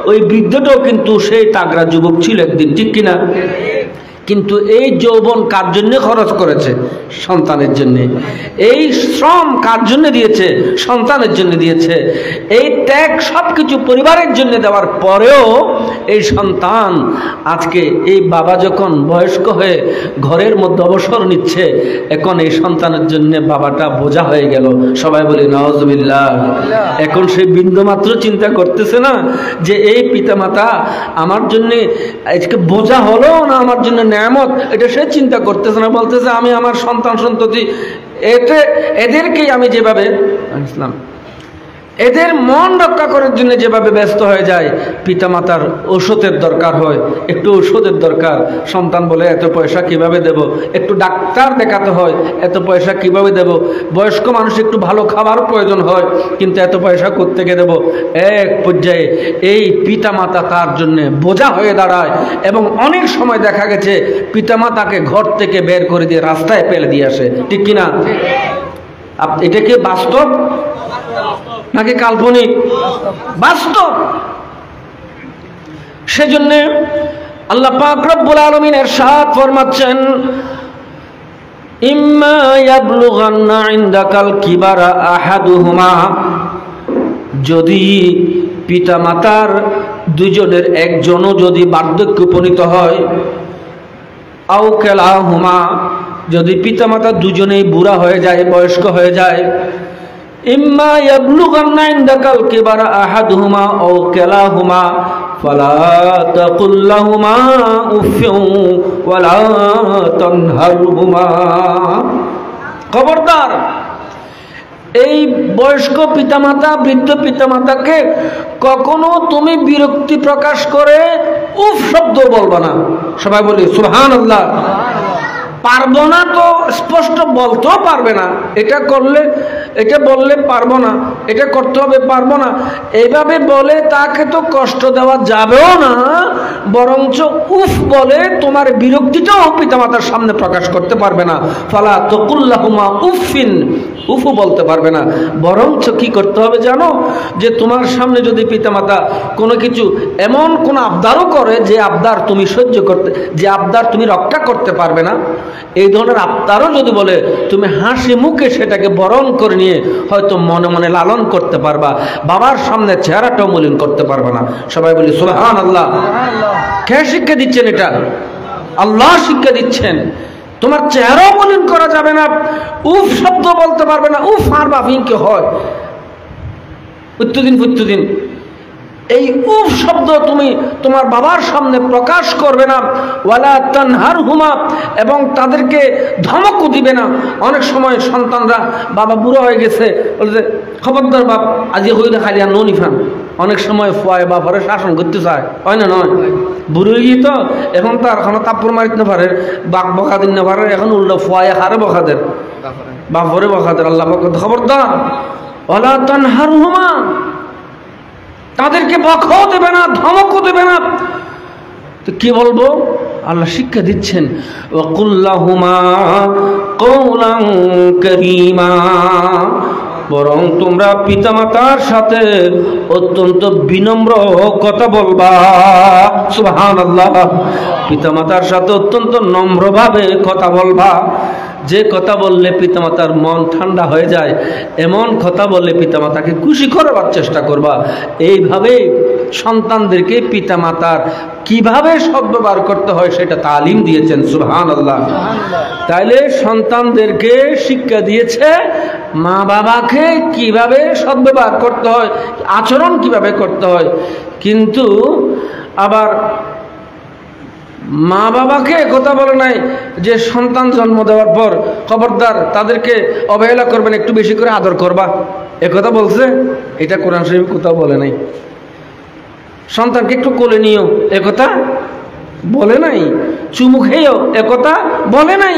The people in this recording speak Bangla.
ওই বৃদ্ধটাও কিন্তু সেই তাগড়া যুবক ছিল একদিন, ঠিক কিনা? কিন্তু এই যৌবন কার জন্য খরচ করেছে? সন্তানের জন্য। এই শ্রম কার জন্য দিয়েছে? সন্তানের জন্য দিয়েছে। এই ত্যাগ সবকিছু পরিবারের জন্য দেওয়ার পরেও এই সন্তান আজকে এই বাবা যখন বয়স্ক হয়ে ঘরের মধ্যে অবসর নিচ্ছে, এখন এই সন্তানের জন্য বাবাটা বোঝা হয়ে গেল। সবাই বলি নাউজুবিল্লাহ। এখন সে বিন্দুমাত্র চিন্তা করতেছে না যে এই পিতামাতা আমার জন্য আজকে বোঝা হলো না আমার জন্য নেয়ামত, এটা সে চিন্তা করতেছে না। বলতেছে আমি আমার সন্তান সন্ততি এদেরকেই আমি যেভাবে ইসলাম এদের মন রক্ষা করার জন্য যেভাবে ব্যস্ত হয়ে যায়, পিতামাতার ওষুধের দরকার হয়, একটু ওষুধের দরকার, সন্তান বলে এত পয়সা কিভাবে দেব, একটু ডাক্তার দেখাতে হয়, এত পয়সা কিভাবে দেব, বয়স্ক মানুষ একটু ভালো খাবার প্রয়োজন হয়, কিন্তু এত পয়সা কোত্থেকে দেব। এক পর্যায়ে এই পিতামাতা তার জন্য বোঝা হয়ে দাঁড়ায় এবং অনেক সময় দেখা গেছে পিতামাতাকে ঘর থেকে বের করে দিয়ে রাস্তায় ফেলে দিয়ে আসে, ঠিক কিনা? এটা কি বাস্তব নাকি কাল্পনিক? বাস্তব। সেজন্য আল্লাহ পাক রব্বুল আলামিন ইরশাদ ফরমাচ্ছেন, ইম্মা ইয়াবলুগান্না ইনদাকাল কিবারা আহাদুহুমা, যদি পিতামাতার দুজনের একজনও যদি বার্ধক্যে উপনীত হয়, আও কালাহুমা, যদি পিতামাতা দুজনেই বুড়া হয়ে যায়, বয়স্ক হয়ে যায়, ইম্মা ইয়াবলুগান্না ইনদাকাল কিবারা আহাদুহুমা আও কালাহুমা ফালা তাকুল লাহুমা উফিউ ওয়ালা তানহারহুমা। খবরদার, এই বয়স্ক পিতামাতা, বৃদ্ধ পিতামাতাকে কখনো তুমি বিরক্তি প্রকাশ করে উফ শব্দ বলবা না। সবাই বলি সুবহানাল্লাহ। পারবো না তো স্পষ্ট বলতেও পারবে না, এটা করলে, এটা বললে পারবো না, এটা করতে হবে পারবো না, এইভাবে বলে তাকে তো কষ্ট দেওয়া যাবেও না, বরঞ্চ উফ বলে তোমার বিরক্তিটাও পিতামাতার সামনে প্রকাশ করতে পারবে না। ফালা তাকুল্লাহুমা উফিন, উফু বলতে পারবে না। বরঞ্চ কি করতে হবে জানো? যে তোমার সামনে যদি পিতামাতা কোনো কিছু এমন কোন আবদারও করে যে আবদার তুমি সহ্য করতে, যে আবদার তুমি রক্ষা করতে পারবে না, এই ধরনের আবদারও যদি বলে, তুমি হাসি মুখে সেটাকে বরণ করে নিয়ে হয়তো মনে মনে লালন করতে পারবা, বাবার সামনে চেহারাটাও মলিন করতে পারবা না। সবাই বলি সুবহানাল্লাহ। কে শিক্ষা দিচ্ছেন এটা? আল্লাহ শিক্ষা দিচ্ছেন। তোমার চেহারাও মলিন করা যাবে না, উফ শব্দ বলতে পারবে না। উফ আর বাফিংকে হয় প্রত্যেকদিন এই উফ শব্দ তুমি তোমার বাবার সামনে প্রকাশ করবে না। ওয়ালা তানহারহুমা, এবং তাদেরকে ধমকও দিবে না। অনেক সময় সন্তানরা বাবা বুড়ো হয়ে গেছে, বলছে খবরদার বাপ আজি হইলে খালি আর ননিফান, অনেক সময় ফুয়ায় বাপরে শাসন করতে চায়, হয় না? নয়, বুড়ো হয়ে গিয়ে তো এখন তার এখনো তাপ্পর মারিত না পারে, বাঘ বকা দিন না পারে, এখন উল্টো ফুয়ায় হারে বকাদের, বাপরে বকাদের। আল্লাহ খবরদার ওয়ালা তানহারহুমা, তাদেরকে বকাও দেবে না, ধমকও দেবে না। তো কি বলবো? আল্লাহ শিক্ষা দিচ্ছেন, ওয়াকুল্লাহুমা কওলান কারীমা, বরং তোমরা পিতামাতার সাথে অত্যন্ত বিনম্র কথা বলবা। সুবহানাল্লাহ। পিতামাতার সাথে অত্যন্ত নম্রভাবে কথা বলবা। যে কথা বললে পিতামাতার মন ঠান্ডা হয়ে যায়, এমন কথা বললে পিতামাতাকে খুশি করবার চেষ্টা করবা। এইভাবে সন্তানদেরকে পিতামাতার কিভাবে সদ্ব্যবহার করতে হয় সেটা তালিম দিয়েছেন। সুবহানাল্লাহ। তাইলে সন্তানদেরকে শিক্ষা দিয়েছে মা বাবাকে কিভাবে সদ্ব্যবহার করতে হয়, আচরণ কিভাবে করতে হয়। কিন্তু আবার মা বাবাকে কথা বলে নাই যে সন্তান জন্ম দেওয়ার পর খবরদার তাদেরকে অবহেলা করবেন, একটু বেশি করে আদর করবা, একথা বলছে? এটা কোরআন শরীফ কোথাও বলে নাই। সন্তানকে একটু কোলে নিও, একথা বলে নাই। চুমু খেয়েও, একথা বলে নাই।